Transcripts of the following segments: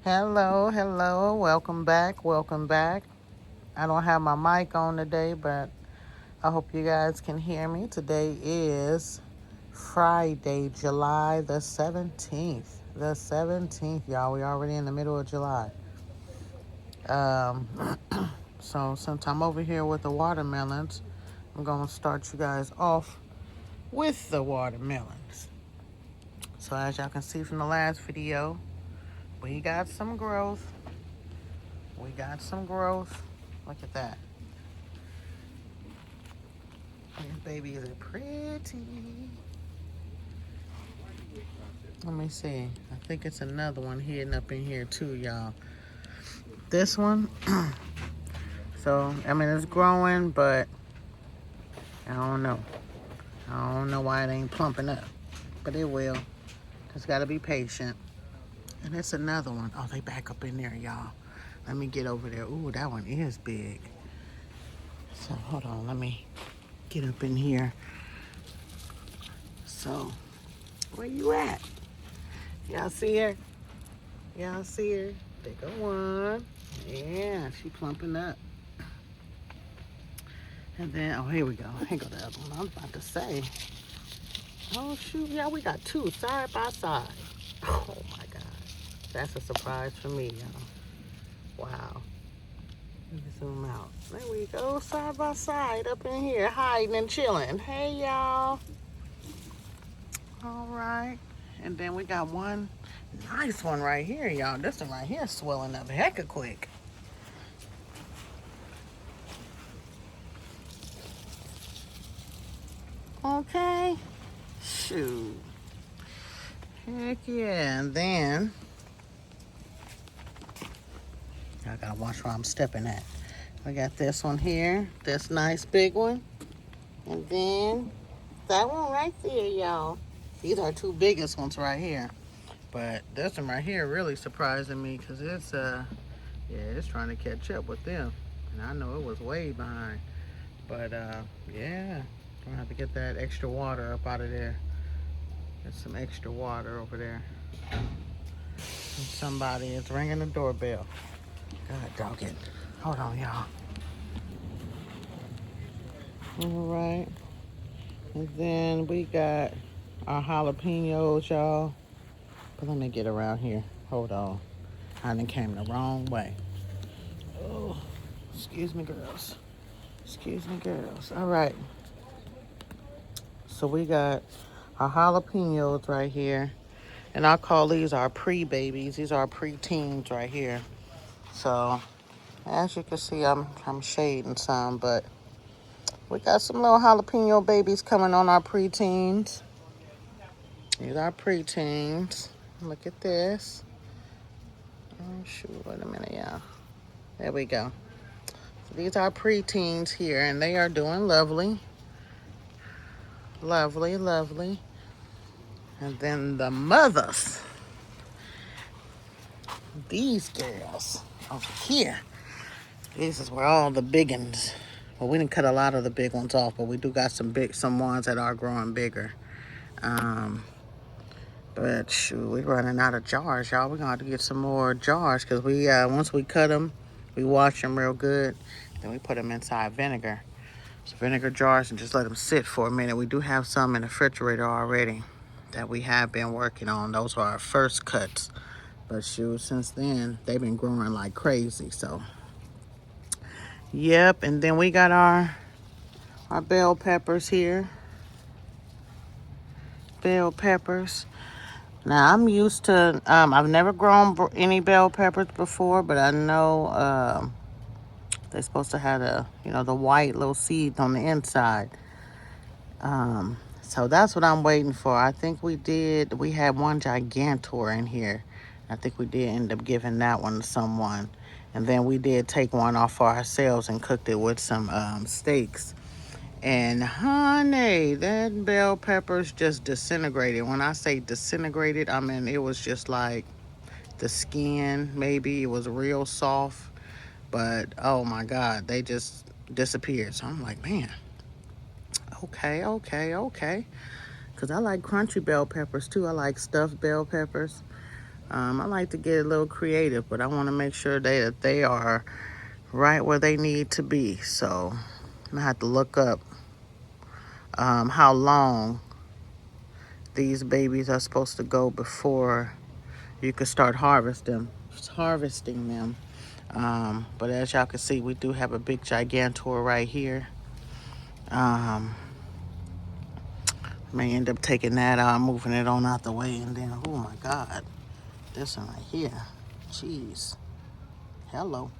Hello, hello, welcome back, welcome back. I don't have my mic on today, but I hope you guys can hear me. Today is Friday, July the 17th. The 17th, y'all. We already in the middle of July. Um, so since I'm over here with the watermelons, I'm going to start you guys off with the watermelons. So as y'all can see from the last video, we got some growth. We got some growth. Look at that. These babies are pretty. Let me see. I think it's another one hidden up in here too, y'all. This one. So, I mean, it's growing, but I don't know. I don't know why it ain't plumping up. But it will. Just got to be patient. And it's another one. Oh, they back up in there, y'all. Let me get over there. Ooh, that one is big. So, hold on. Let me get up in here. So, where you at? Y'all see her? Y'all see her? Bigger one. Yeah, she plumping up. And then, oh, here we go. Here go the other one. I was about to say. Oh, shoot. Yeah, we got two side by side. Oh, my God. That's a surprise for me, y'all. Wow. Let me zoom out. There we go. Side by side up in here, hiding and chilling. Hey, y'all. All right. And then we got one nice one right here, y'all. This one right here is swelling up hecka quick. Okay. Shoot. Heck yeah. And then I gotta watch where I'm stepping at. We got this one here, this nice big one. And then that one right there, y'all. These are two biggest ones right here. But this one right here really surprising me because it's trying to catch up with them. And I know it was way behind. But yeah, gonna have to get that extra water up out of there. Get some extra water over there. And somebody is ringing the doorbell. God dog it. Hold on, y'all. All right. And then we got our jalapenos, y'all. But let me get around here. Hold on. I done came the wrong way. Oh, excuse me, girls. Excuse me, girls. All right. So we got our jalapenos right here. And I call these our pre-babies. These are pre-teens right here. So as you can see, I'm shading some, but we got some little jalapeno babies coming on our preteens. These are preteens. Look at this. Oh, shoot. Wait a minute, y'all. There we go. So these are preteens here, and they are doing lovely. Lovely, lovely. And then the mothers. These girls over here. This is where all the big ones. Well, we didn't cut a lot of the big ones off, but we do got some ones that are growing bigger. But shoot, we're running out of jars, y'all. We're gonna have to get some more jars because we once we cut them, we wash them real good, then we put them inside vinegar. So vinegar jars and just let them sit for a minute. We do have some in the refrigerator already that we have been working on. Those are our first cuts. But shoot, since then they've been growing like crazy. So yep, and then we got our bell peppers here. Bell peppers. Now, I'm used to, I've never grown any bell peppers before, but I know they're supposed to have the white little seeds on the inside. So that's what I'm waiting for. I think we had one Gigantor in here. I think we did end up giving that one to someone. And then we did take one off for ourselves and cooked it with some steaks. And honey, that bell peppers just disintegrated. When I say disintegrated, I mean it was just like the skin, maybe it was real soft, but oh my God, they just disappeared. So I'm like, man, okay. Because I like crunchy bell peppers too. I like stuffed bell peppers. I like to get a little creative, but I want to make sure that they are right where they need to be. So I have to look up how long these babies are supposed to go before you can start harvesting them. But as y'all can see, we do have a big gigantor right here. May end up taking that out, moving it on out the way, and then, oh my God, this one right here. Jeez. Hello.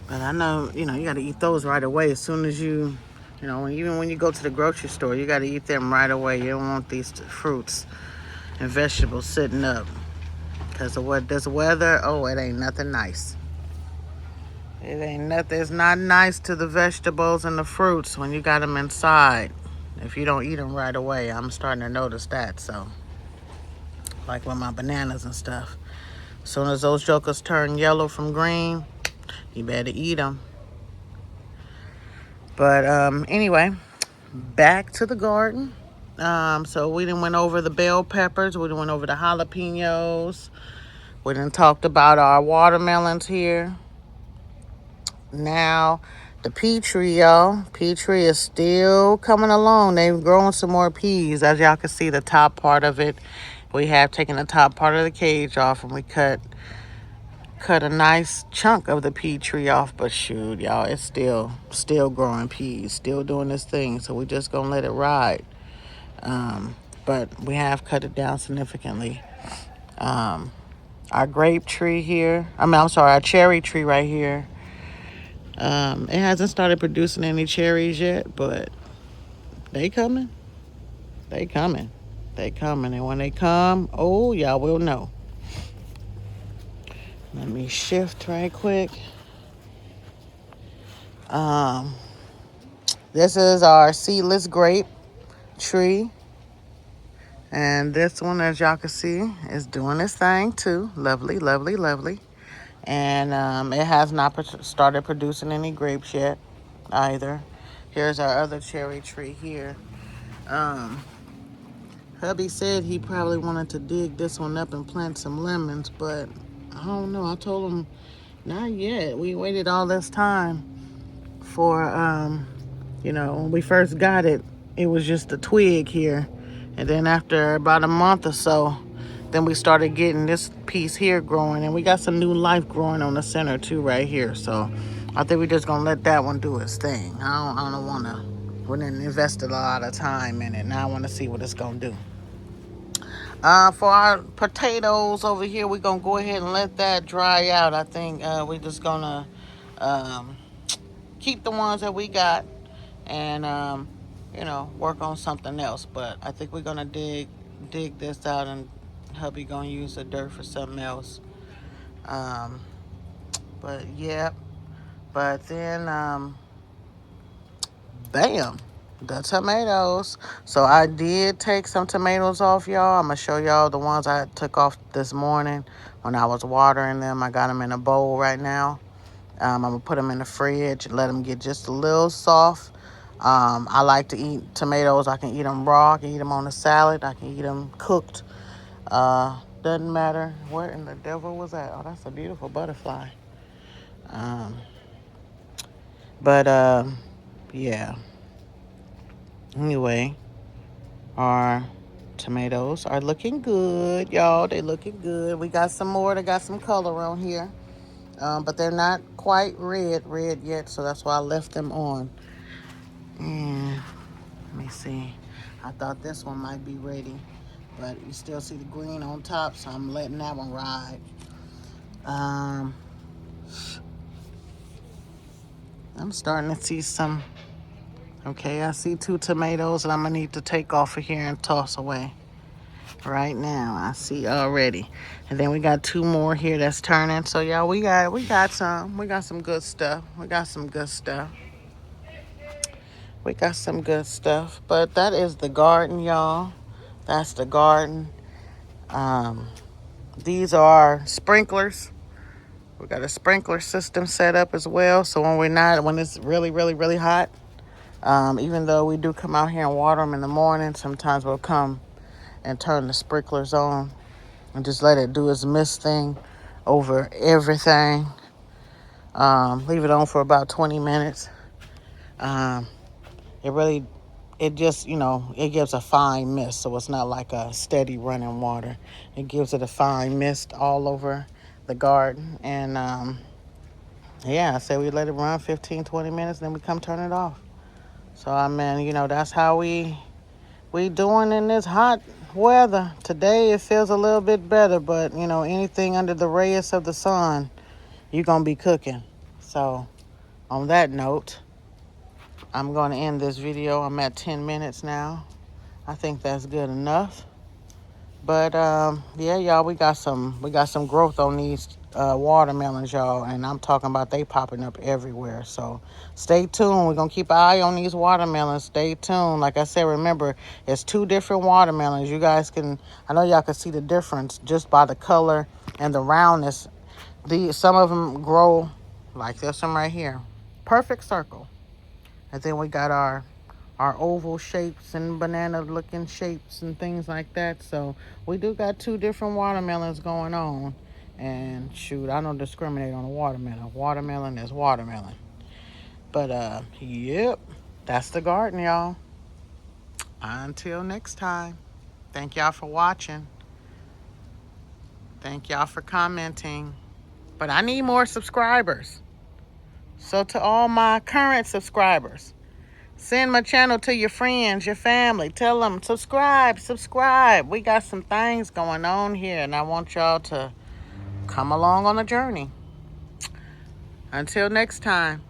But I know, you got to eat those right away as soon as even when you go to the grocery store, you got to eat them right away. You don't want these fruits and vegetables sitting up. Because of what this weather, it ain't nothing nice. It ain't nothing. It's not nice to the vegetables and the fruits when you got them inside. If you don't eat them right away, I'm starting to notice that. So, like with my bananas and stuff. As soon as those jokers turn yellow from green, you better eat them. But anyway, back to the garden. So we done went over the bell peppers. We done went over the jalapenos. We done talked about our watermelons here. Now, the pea tree, y'all. Pea tree is still coming along. They've grown some more peas. As y'all can see, the top part of it, we have taken the top part of the cage off, and we cut a nice chunk of the pea tree off. But shoot, y'all, it's still growing peas, still doing this thing. So we just gonna let it ride. But we have cut it down significantly. Our grape tree here, our cherry tree right here. It hasn't started producing any cherries yet, but they coming. They coming. They coming. And when they come, y'all will know. Let me shift right quick. This is our seedless grape tree. And this one, as y'all can see, is doing its thing too. Lovely, lovely, lovely. And it has not started producing any grapes yet either. Here's our other cherry tree here. Hubby said he probably wanted to dig this one up and plant some lemons, but I don't know. I told him not yet. We waited all this time for, when we first got it, it was just a twig here. And then after about a month or so, then we started getting this piece here growing, and we got some new life growing on the center too right here. So I think we're just gonna let that one do its thing. I don't wanna, we didn't invested a lot of time in it. Now I wanna see what it's gonna do. For our potatoes over here, we're gonna go ahead and let that dry out. I think we're just gonna keep the ones that we got and work on something else. But I think we're gonna dig this out, and hubby gonna use the dirt for something else. But yeah, but then bam, the tomatoes. So I did take some tomatoes off, y'all. I'm gonna show y'all the ones I took off this morning when I was watering them. I got them in a bowl right now. I'm gonna put them in the fridge and let them get just a little soft. I like to eat tomatoes. I can eat them raw. I can eat them on a salad. I can eat them cooked. Doesn't matter. Where in the devil was that? Oh, that's a beautiful butterfly. Yeah. Anyway, our tomatoes are looking good, y'all. They looking good. We got some more that got some color on here. But they're not quite red yet, so that's why I left them on. And let me see. I thought this one might be ready, but you still see the green on top, so I'm letting that one ride. I'm starting to see some. Okay, I see 2 tomatoes that I'm gonna need to take off of here and toss away. Right now, I see already. And then we got 2 more here that's turning. So y'all, we got some good stuff. We got some good stuff. But that is the garden, y'all. That's the garden. These are sprinklers. We got a sprinkler system set up as well. So when it's really, really, really hot, even though we do come out here and water them in the morning, sometimes we'll come and turn the sprinklers on and just let it do its mist thing over everything. Leave it on for about 20 minutes. Um, it just, it gives a fine mist, so it's not like a steady running water. It gives it a fine mist all over the garden. And yeah, I say we let it run 15, 20 minutes, then we come turn it off. So, I mean, that's how we doing in this hot weather. Today it feels a little bit better, but, anything under the rays of the sun, you're going to be cooking. So, on that note, I'm going to end this video. I'm at 10 minutes now. I think that's good enough. But yeah, y'all, we got some growth on these watermelons, y'all, and I'm talking about they popping up everywhere. So stay tuned. We're gonna keep an eye on these watermelons. Stay tuned. Like I said, remember, it's 2 different watermelons. You guys I know y'all can see the difference just by the color and the roundness. Some of them grow like this one right here, perfect circle, and then we got our oval shapes and banana looking shapes and things like that. So we do got 2 different watermelons going on. And shoot, I don't discriminate on a watermelon. Watermelon is watermelon. But yep, that's the garden, y'all. Until next time, thank y'all for watching. Thank y'all for commenting. But I need more subscribers. So to all my current subscribers, send my channel to your friends, your family. Tell them, subscribe. We got some things going on here, and I want y'all to come along on the journey. Until next time,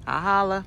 I holla.